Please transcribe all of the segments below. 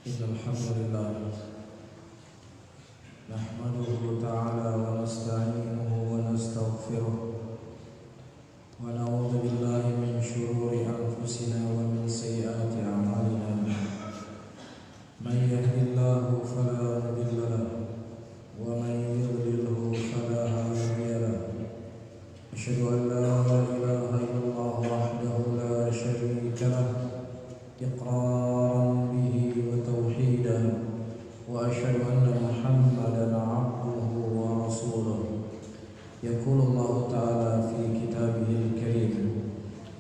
الحمد لله نحمده تعالى ونستعينه ونستغفره ونعوذ بالله من شرور أنفسنا ومن سيئات أعمالنا من يهد الله فلا مضل له ومن يضلله فلا هادي له أشهد أن لا إله إلا الله وحده لا شريك له إقرارا به وتوحيدا وأشهد أن محمدا عبده ورسوله يقول الله تعالى في كتابه الكريم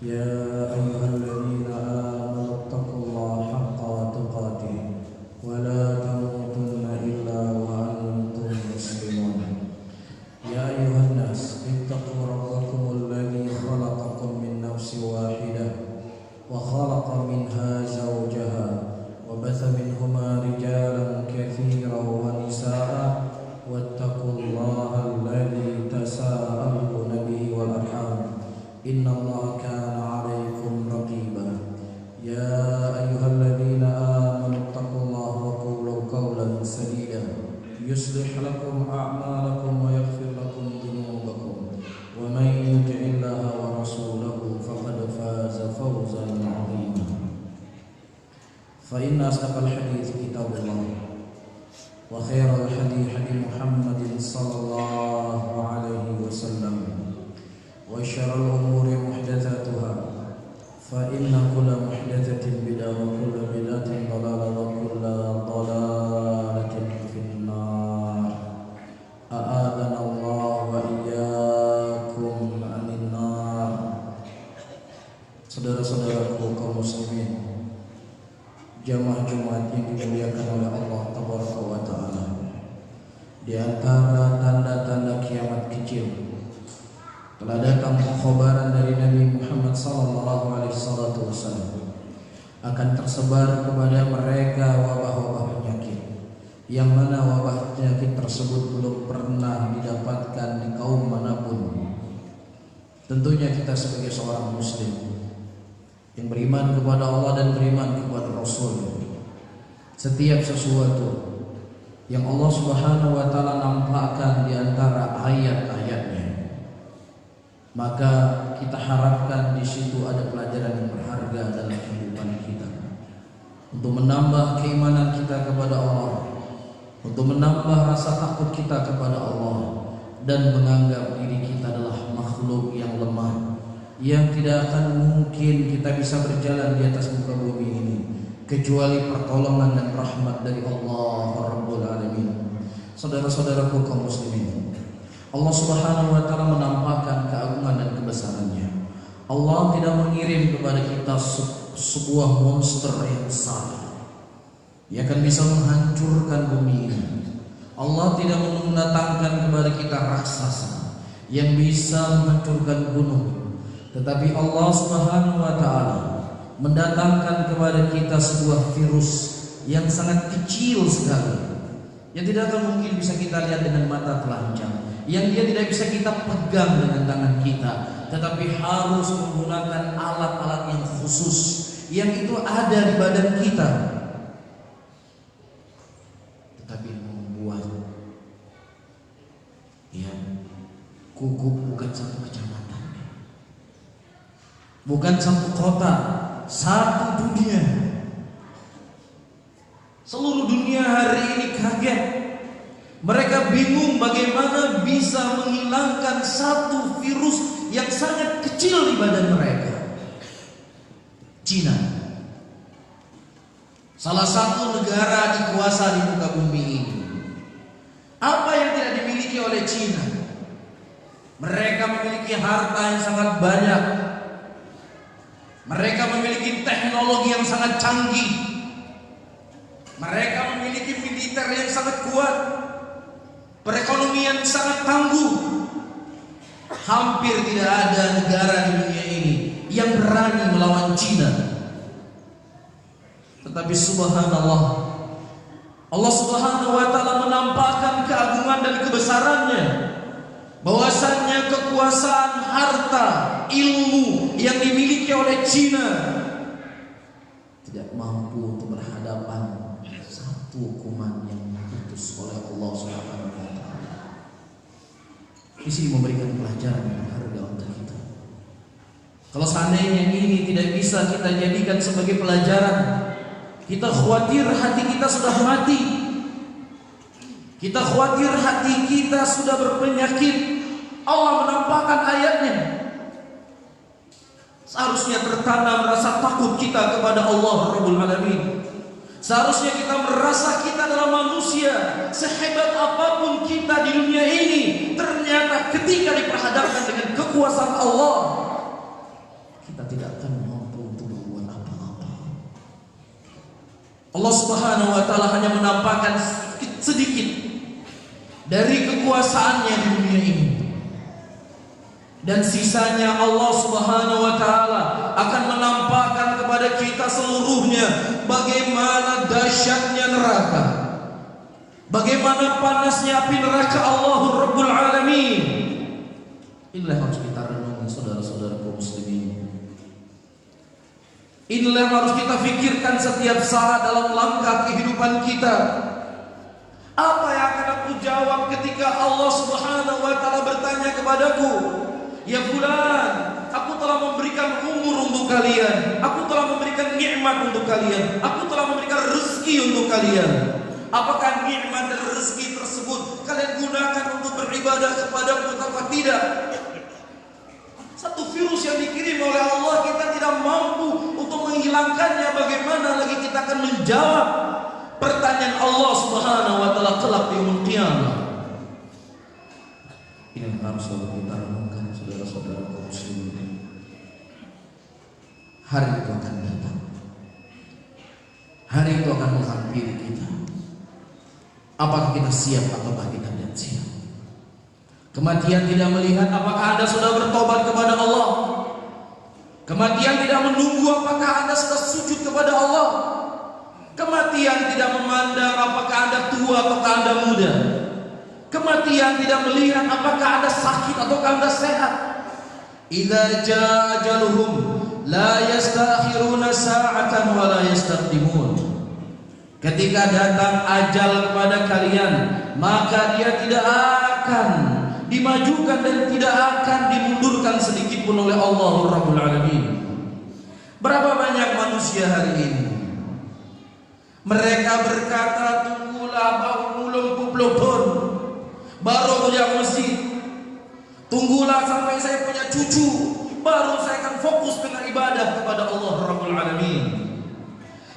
يا أيها الذين آمنوا اتقوا الله حق تقاته ولا تموتن إلا وأنتم مسلمون يا أيها الناس اتقوا ربكم الذي خلقكم من نفس واحدة وخلق منها زوجها وبث منهما رجالا كثيرا ونساء واتقوا الله الذي تساءلون به والأرحام إن الله كان عليكم رقيبا يا أيها الذين آمنوا اتقوا الله وقولوا قولا سديدا يصلح لكم أعمالكم ويغفر لكم ذنوبكم ومن يطع الله ورسوله فقد فاز فوزا عظيما فإن أصدق الحديث كتاب الله وخير الحديث حديث محمد صلى الله عليه وسلم وشر الأمور محدثاتها فإن كل محدثة بدعة وكل بدعة ضلالة وكل ضلالة في النار أعاذنا الله وإياكم عن النار. Saudara-saudaraku kaum muslimin, jamaah Jumat yang dimuliakan oleh Allah Tabaraka wa Ta'ala, di antara tanda-tanda kiamat kecil telah datang pengkhabaran dari Nabi Muhammad sallallahu alaihi wasallam akan tersebar kepada mereka wabah-wabah penyakit, yang mana wabah penyakit tersebut belum pernah didapatkan di kaum manapun. Tentunya kita sebagai seorang muslim yang beriman kepada Allah dan beriman kepada Rasul, setiap sesuatu yang Allah Subhanahu wa Ta'ala nampakkan di antara ayat-ayatnya, maka kita harapkan di situ ada pelajaran yang berharga dalam kehidupan kita, untuk menambah keimanan kita kepada Allah, untuk menambah rasa takut kita kepada Allah, dan menganggap diri kita adalah makhluk yang lemah, yang tidak akan mungkin kita bisa berjalan di atas muka bumi ini kecuali pertolongan dan rahmat dari Allah Rabbul Alamin. Saudara-saudaraku kaum muslimin, Allah Subhanahu wa Ta'ala menampakkan keagungan dan kebesarannya. Allah tidak mengirim kepada kita sebuah monster yang besar yang akan bisa menghancurkan bumi ini. Allah tidak mendatangkan kepada kita raksasa yang bisa menghancurkan gunung, tetapi Allah Subhanahu wa Ta'ala mendatangkan kepada kita sebuah virus yang sangat kecil sekali, yang tidak akan mungkin bisa kita lihat dengan mata telanjang, yang dia tidak bisa kita pegang dengan tangan kita, tetapi harus menggunakan alat-alat yang khusus yang itu ada di badan kita, tetapi membuat gugup bukan satu kecamatan, bukan satu kota, satu dunia. Seluruh dunia hari ini kaget. Mereka bingung bagaimana bisa menghilangkan satu virus yang sangat kecil di badan mereka. Cina, salah satu negara dikuasa di muka bumi ini. Apa yang tidak dimiliki oleh Cina? Mereka memiliki harta yang sangat banyak. Mereka memiliki teknologi yang sangat canggih. Mereka memiliki militer yang sangat kuat, perekonomian sangat tangguh. Hampir tidak ada negara di dunia ini yang berani melawan Cina. Tetapi subhanallah, Allah Subhanahu wa Ta'ala menampakkan keagungan dan kebesarannya, bahwasannya kekuasaan, harta, ilmu yang dimiliki oleh Cina tidak mampu untuk berhadapan Satu hukuman yang diputus oleh Allah Subhanahu wa taala. Di sini memberikan pelajaran yang berharga untuk kita. Kalau seandainya ini tidak bisa kita jadikan sebagai pelajaran, kita khawatir hati kita sudah mati. Kita khawatir hati kita sudah berpenyakit. Allah menampakkan ayatnya. Seharusnya tertanam rasa takut kita kepada Allah Rabbul Alamin. Seharusnya kita merasa kita adalah manusia, sehebat apapun kita di dunia ini, ternyata ketika diperhadapkan dengan kekuasaan Allah, kita tidak akan mampu untuk berbuat apa-apa. Allah Subhanahu wa taala hanya menampakkan sedikit dari kekuasaannya di dunia ini. Dan sisanya Allah Subhanahu wa taala akan menampakkan kepada kita seluruhnya bagaimana dahsyatnya neraka, bagaimana panasnya api neraka Allah Rabbul Alamin. Inilah harus kita renungi saudara-saudara kaum muslimin. Inilah harus kita pikirkan setiap saat dalam langkah kehidupan kita. Apa yang akan aku jawab ketika Allah Subhanahu wa taala bertanya kepadaku, "Ya fulan, aku telah memberikan umur untuk kalian, aku telah memberikan nikmat untuk kalian, aku telah memberikan rezeki untuk kalian. Apakah nikmat dan rezeki tersebut kalian gunakan untuk beribadah kepadaku atau tidak?" Satu virus yang dikirim oleh Allah kita tidak mampu untuk menghilangkannya. Bagaimana lagi kita akan menjawab pertanyaan Allah Subhanahu wa taala kelak di yaumul qiyamah? Ini harus selalu kita renungkan saudara-saudara kaum muslimin. Hari itu akan datang. Hari itu akan menghampiri kita. Apakah kita siap ataukah kita tidak siap? Kematian tidak melihat apakah Anda sudah bertobat kepada Allah. Kematian tidak menunggu apakah Anda sudah sujud kepada Allah. Kematian tidak memandang apakah Anda tua ataukah Anda muda. Kematian tidak melihat apakah Anda sakit ataukah Anda sehat. Idza jaa ajaluhum la yastakhiruna sa'atan wa la yastaqdimun. Ketika datang ajal kepada kalian, maka dia tidak akan dimajukan dan tidak akan dimundurkan sedikit pun oleh Allah Rabbul Alamin. Berapa banyak manusia hari ini mereka berkata, "Tunggulah bau mulung publobon baru punya masjid. Tunggulah sampai saya punya cucu, baru saya akan fokus dengan ibadah kepada Allah Rabbul Alamin."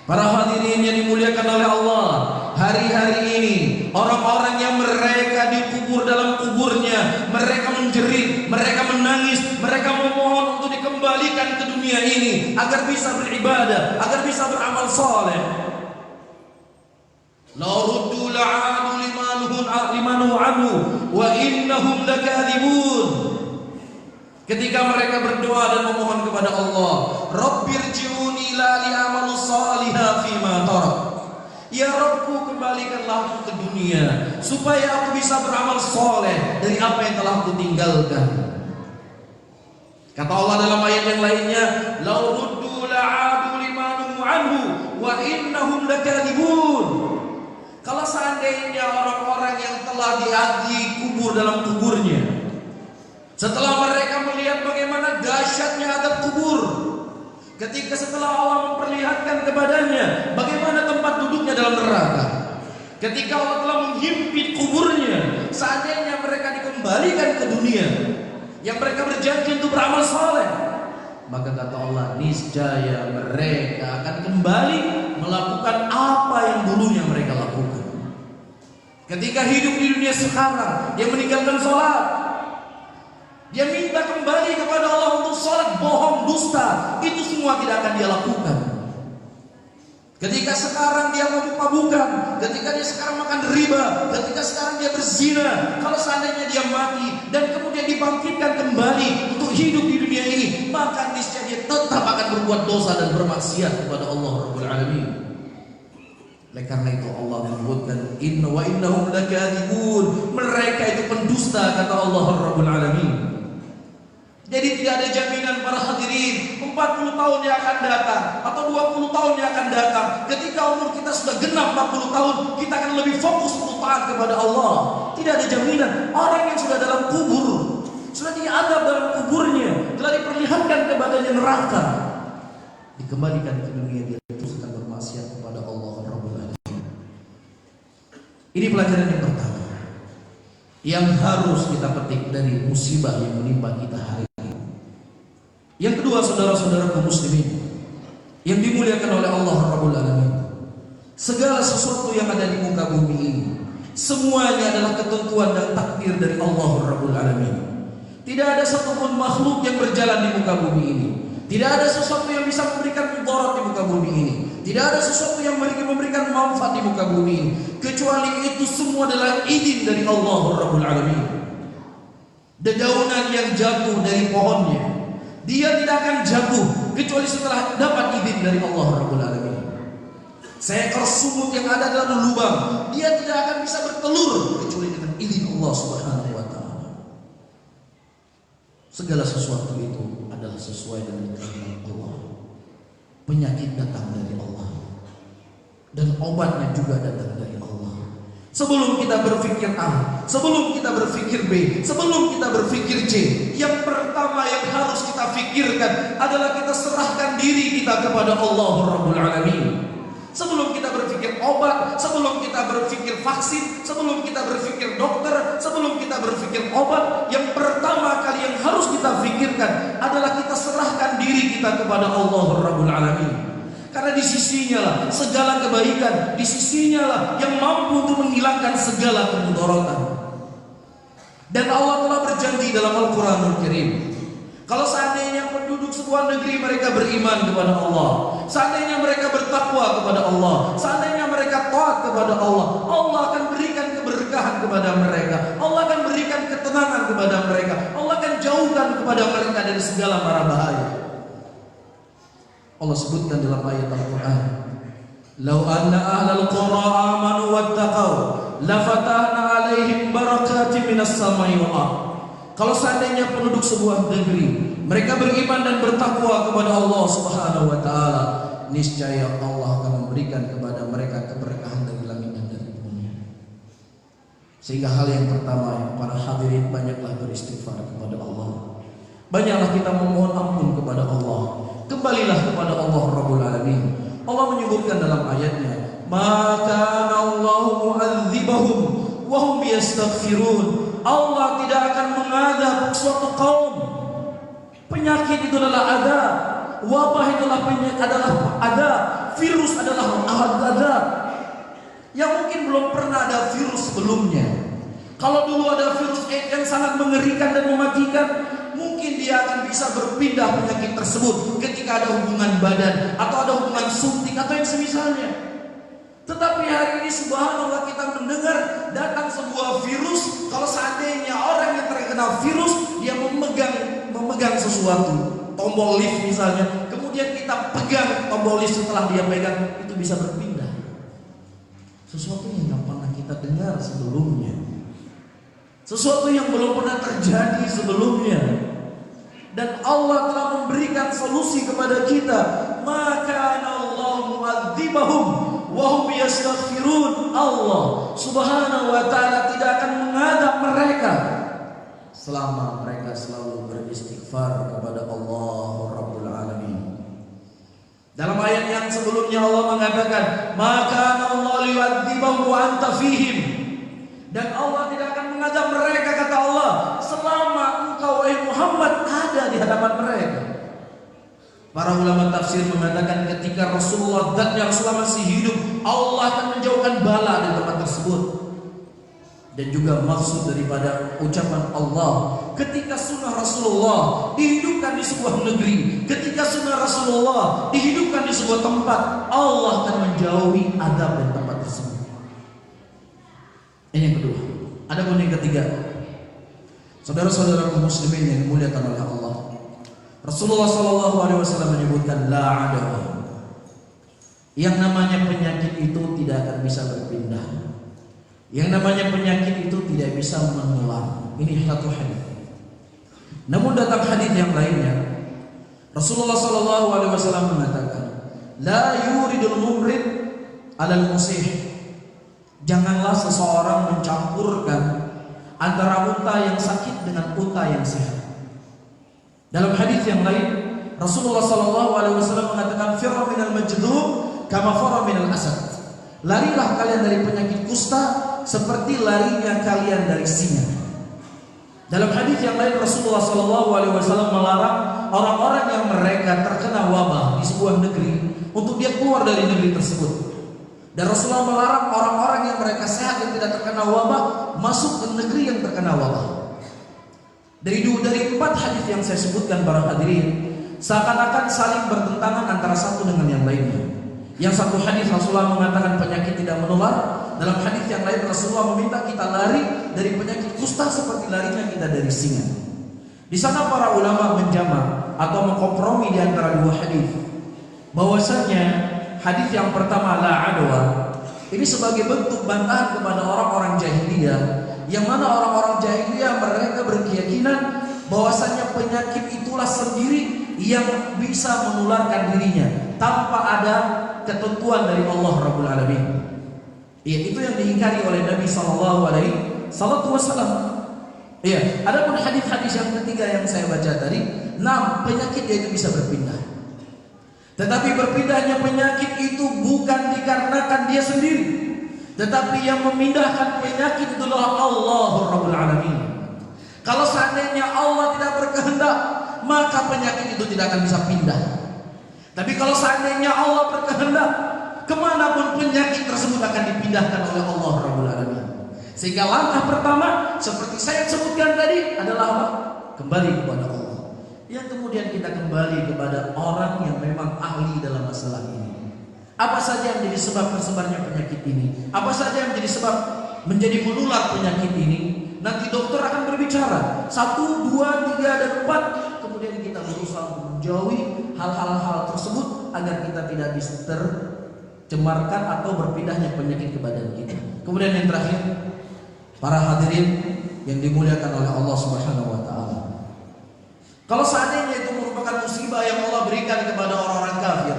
Para hadirin yang dimuliakan oleh Allah, hari-hari ini orang-orang yang mereka dikubur dalam kuburnya, mereka menjerit, mereka menangis, mereka memohon untuk dikembalikan ke dunia ini agar bisa beribadah, agar bisa beramal saleh. Law ruddu la'adu limanuhu anhu wa innahum lakadzibun. Ketika mereka berdoa dan memohon kepada Allah, Rabbirji'uni la li'amalu salihah fima tarak. Ya Rabbku, kembalikanlah aku ke dunia supaya aku bisa beramal soleh dari apa yang telah aku tinggalkan. Kata Allah dalam ayat yang lainnya, Law ruddu la'adu limanuhu anhu wa innahum lakadzibun. Kalau seandainya orang-orang yang telah dikubur dalam kuburnya, setelah mereka melihat bagaimana dahsyatnya azab kubur, ketika setelah Allah memperlihatkan kepadanya bagaimana tempat duduknya dalam neraka, ketika Allah telah menghimpit kuburnya, seandainya mereka dikembalikan ke dunia yang mereka berjanji untuk beramal saleh, maka kata Allah, niscaya mereka akan kembali melakukan apa yang dulunya mereka lakukan. Ketika hidup di dunia sekarang, dia meninggalkan sholat, dia minta kembali kepada Allah untuk sholat, bohong, dusta, itu semua tidak akan dia lakukan. Ketika sekarang dia mabuk-mabukan, ketika dia sekarang makan riba, ketika sekarang dia berzina, kalau seandainya dia mati dan kemudian dibangkitkan kembali untuk hidup di dunia ini, maka niscaya dia tetap akan berbuat dosa dan bermaksiat kepada Allah Rabbul Alamin. Oleh karena itu Allah menyebutkan inna wa innahum lakadzibun, mereka itu pendusta, kata Allah Rabbul Alamin. Jadi tidak ada jaminan para hadirin 40 tahun yang akan datang atau 20 tahun yang akan datang, ketika umur kita sudah genap 40 tahun, kita akan lebih fokus untuk taat kepada Allah. Tidak ada jaminan. Orang yang sudah dalam kubur, sudah diadab dalam kuburnya, telah diperlihatkan kepadanya neraka, dikembalikan ke dunia, dia terus akan bermaksiat kepada Allah Rabbul Alamin. Ini pelajaran yang pertama yang harus kita petik dari musibah yang menimpa kita hari ini. Yang kedua, saudara-saudara kaum muslimin yang dimuliakan oleh Allah Rabbul Alamin, segala sesuatu yang ada di muka bumi ini semuanya adalah ketentuan dan takdir dari Allah Rabbul Alamin. Tidak ada satupun makhluk yang berjalan di muka bumi ini. Tidak ada sesuatu yang bisa memberikan mudarat di muka bumi ini. Tidak ada sesuatu yang memberikan manfaat di muka bumi ini, kecuali itu semua adalah izin dari Allah Rabbul Alamin. Dedaunan yang jatuh dari pohonnya, dia tidak akan jatuh kecuali setelah dapat izin dari Allah Rabbul Alamin. Seekor sumut yang ada dalam lubang, dia tidak akan bisa bertelur kecuali dengan izin Allah Subhanahu wa taala. Segala sesuatu itu adalah sesuai dengan kehendak Allah. Penyakit datang dari Allah dan obatnya juga datang dari Allah. Sebelum kita berpikir A, sebelum kita berpikir B, sebelum kita berpikir C, yang pertama yang harus kita pikirkan adalah kita serahkan diri kita kepada Allah Rabbul Alamin. Sebelum kita berpikir obat, sebelum kita berpikir vaksin, sebelum kita berpikir dokter, sebelum kita berpikir obat, yang pertama kali yang harus kita pikirkan adalah kita serahkan diri kita kepada Allah Rabbul Alamin. Karena di sisinya lah segala kebaikan, di sisinya lah yang mampu untuk menghilangkan segala kemudaratan. Dan Allah telah berjanji dalam Al-Quranul Karim, kalau seandainya penduduk sebuah negeri mereka beriman kepada Allah, seandainya mereka bertakwa kepada Allah, seandainya mereka taat kepada Allah, Allah akan berikan keberkahan kepada mereka, Allah akan berikan ketenangan kepada mereka, Allah akan jauhkan kepada mereka dari segala mara bahaya. Allah sebutkan dalam ayat Al-Quran, "Lau anna ahlal qura amanu wattaqau lafatahna alaihim barakatim minas samai wal ardh." Kalau seandainya penduduk sebuah negeri mereka beriman dan bertakwa kepada Allah Subhanahu wa taala, niscaya Allah akan memberikan kepada mereka keberkahan dari langit dan dari bumi. Sehingga hal yang pertama, para hadirin, banyaklah beristighfar kepada Allah. Banyaklah kita memohon ampun kepada Allah. Kembalilah kepada Allah Rabbul Alamin. Allah menyebutkan dalam ayatnya, "Maka Allahu mu'adzibahum wa hum yastaghfirun." Allah tidak akan mengadab suatu kaum. Penyakit itu adalah adab, wabah itulah adalah adab, virus adalah adab. Yang mungkin belum pernah ada virus sebelumnya. Kalau dulu ada virus AIDS yang sangat mengerikan dan mematikan, mungkin dia akan bisa berpindah penyakit tersebut ketika ada hubungan badan atau ada hubungan suntik atau yang semisalnya. Tetapi hari ini subhanallah kita mendengar datang sebuah virus. Kalau seandainya orang yang terkena virus, dia memegang sesuatu, tombol lift misalnya, kemudian kita pegang tombol lift, setelah dia pegang itu bisa berpindah. Sesuatu yang tidak pernah kita dengar sebelumnya, sesuatu yang belum pernah terjadi sebelumnya. Dan Allah telah memberikan solusi kepada kita. Maka Allah mu'adzibahum wa hum yastaghfirun. Allah Subhanahu wa taala tidak akan mengadab mereka selama mereka selalu beristighfar kepada Allah Rabbul Alamin. Dalam ayat yang sebelumnya Allah mengatakan, "Maka Allah yu'adzibahum wa anta fihim." Dan Allah tidak akan mengadab mereka, kata Allah, selama engkau wahai Muhammad ada di hadapan mereka. Para ulama tafsir mengatakan ketika Rasulullah masih hidup, Allah akan menjauhkan bala di tempat tersebut. Dan juga maksud daripada ucapan Allah, ketika sunnah Rasulullah dihidupkan di sebuah negeri, ketika sunnah Rasulullah dihidupkan di sebuah tempat, Allah akan menjauhi adab dan tempat tersebut. Ini yang kedua. Adapun yang ketiga, saudara-saudara kaum muslimin yang dimuliakan oleh Allah, Rasulullah SAW menyebutkan la adawa. Yang namanya penyakit itu tidak akan bisa berpindah. Yang namanya penyakit itu tidak bisa menular. Ini satu hadis. Namun datang hadis yang lainnya, Rasulullah sallallahu alaihi wasallam mengatakan, la yuridul mumrid 'alal musih. Janganlah seseorang mencampurkan antara unta yang sakit dengan unta yang sehat. Dalam hadis yang lain, Rasulullah sallallahu alaihi wasallam mengatakan, firra minal majdhub kama farra minal asad. Larilah kalian dari penyakit kusta seperti larinya kalian dari singa. Dalam hadis yang lain, Rasulullah sallallahu alaihi wasallam melarang orang-orang yang mereka terkena wabah di sebuah negeri untuk dia keluar dari negeri tersebut. Dan Rasulullah melarang orang-orang yang mereka sehat yang tidak terkena wabah masuk ke negeri yang terkena wabah. Dari 4 hadis yang saya sebutkan para hadirin, seakan-akan saling bertentangan antara satu dengan yang lainnya. Yang satu hadis Rasulullah mengatakan penyakit tidak menular. Dalam hadis yang lain Rasulullah meminta kita lari dari penyakit kusta seperti larinya kita dari singa. Di sana para ulama menjama atau mengkompromi di antara 2 hadis. Bahwasanya hadis yang pertama la adwa ini sebagai bentuk bantahan kepada orang-orang jahiliyah, yang mana orang-orang jahiliyah mereka berkeyakinan bahwasanya penyakit itulah sendiri yang bisa menularkan dirinya tanpa ada ketentuan dari Allah Rabbul Alamin. Ya, itu yang diingkari oleh Nabi sallallahu alaihi wasallam. Ya, adapun hadis-hadis yang ketiga yang saya baca tadi, 6 penyakit yaitu bisa berpindah. Tetapi berpindahnya penyakit itu bukan dikarenakan dia sendiri, tetapi yang memindahkan penyakit itulah Allah Rabbul Alamin. Kalau seandainya Allah tidak berkehendak, maka penyakit itu tidak akan bisa pindah. Tapi kalau seandainya Allah berkehendak, kemanapun penyakit tersebut akan dipindahkan oleh Allah Rabbul Alamin. Sehingga langkah pertama seperti saya sebutkan tadi adalah apa? Kembali kepada Allah. Yang kemudian kita kembali kepada orang yang memang ahli dalam masalah ini. Apa saja yang menjadi sebab tersebarnya penyakit ini? Apa saja yang menjadi sebab menjadi menular penyakit ini? Nanti dokter akan berbicara 1, 2, 3, dan 4. Kemudian kita berusaha untuk menjauhi hal-hal tersebut agar kita tidak bisa tercemarkan atau berpindahnya penyakit ke badan kita. Kemudian yang terakhir, para hadirin yang dimuliakan oleh Allah Subhanahu wa taala. Kalau seandainya itu merupakan musibah yang Allah berikan kepada orang-orang kafir,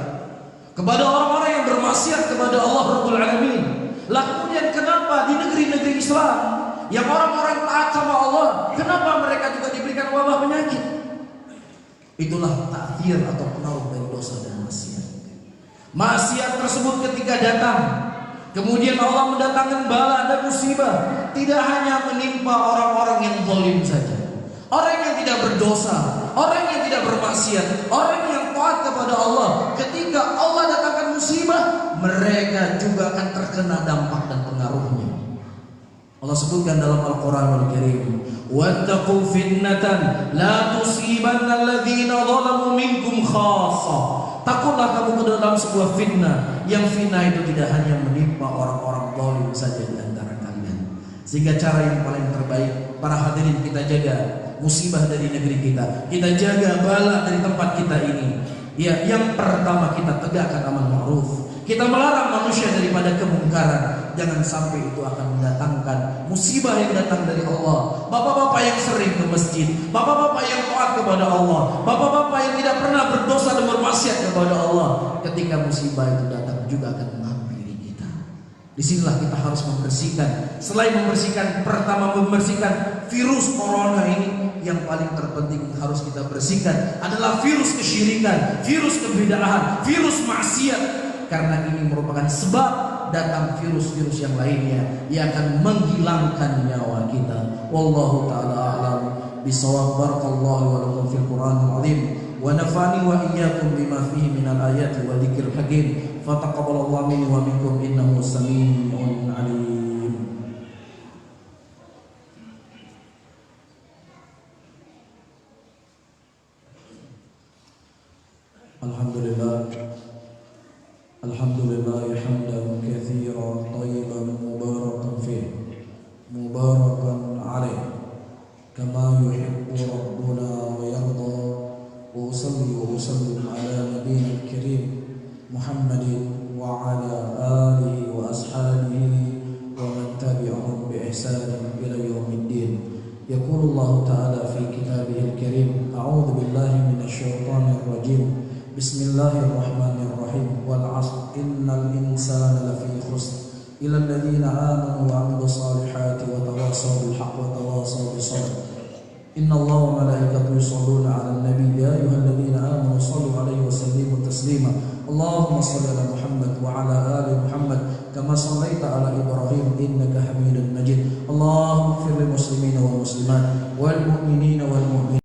kepada orang-orang yang bermaksiat kepada Allah Rabbul Alamin, lah kemudian kenapa di negeri-negeri Islam yang orang-orang taat sama Allah, kenapa mereka juga diberikan wabah penyakit? Itulah ta'thir atau pengaruh dari dosa dan maksiat. Maksiat tersebut ketika datang, kemudian Allah mendatangkan bala dan musibah, tidak hanya menimpa orang-orang yang zalim saja. Orang yang tidak berdosa, orang yang tidak bermaksiat, orang yang taat kepada Allah, ketika Allah datangkan musibah, mereka juga akan terkena dampak dan pengaruhnya. Allah sebutkan dalam Al-Quranul Karim, wattaqu fitnatan la tusibanna alladhina zalamu minkum khassa. Takutlah kamu ke dalam sebuah fitnah, yang fitnah itu tidak hanya menimpa orang-orang zalim saja di antara kalian. Sehingga cara yang paling terbaik, para hadirin, kita jaga musibah dari negeri kita, kita jaga bala dari tempat kita ini. Ya, yang pertama kita tegakkan amar ma'ruf, kita melarang manusia daripada kemungkaran. Jangan sampai itu akan mendatangkan musibah yang datang dari Allah. Bapak-bapak yang sering ke masjid, bapak-bapak yang taat kepada Allah, bapak-bapak yang tidak pernah berdosa dan bermaksiat kepada Allah, ketika musibah itu datang juga akan menghampiri kita. Disinilah kita harus membersihkan. Selain membersihkan, pertama membersihkan virus corona ini, yang paling terpenting harus kita bersihkan adalah virus kesyirikan, virus kebid'ahan, virus maksiat. Karena ini merupakan sebab datang virus-virus yang lainnya yang akan menghilangkan nyawa kita. Wallahu ta'ala a'lam bishawab. Barakallahu wa lakum fil Qur'anil azim wa nafa'ani wa iyyakum bima fihi minal ayati wa dzikril hakim. Fataqabbalallahu minni wa minkum innahu samii'un 'aliim. Alhamdulillah, alhamdulillah hamdan katsiran thayyiban mubarakan fih, mubarakan alaih, kama yuhibbu rabbuna wa yarda. Wa usalli wa usallim ala nabiyyil karim Muhammadin wa ala alihi wa ashabihi wa man tabi'ahum bi ihsanin ila yaumiddin. يقول الله تعالى في كتابه الكريم: أعوذ بالله من الشيطان الرجيم. بسم الله الرحمن الرحيم. والعصر إن الإنسان لفي خسر إلا الذين آمنوا وعملوا الصالحات وتواصوا بالحق وتواصوا بالصبر إن الله وملائكته يصلون على النبي يا أيها الذين آمنوا صلوا عليه وسلموا تسليما اللهم صل على محمد وعلى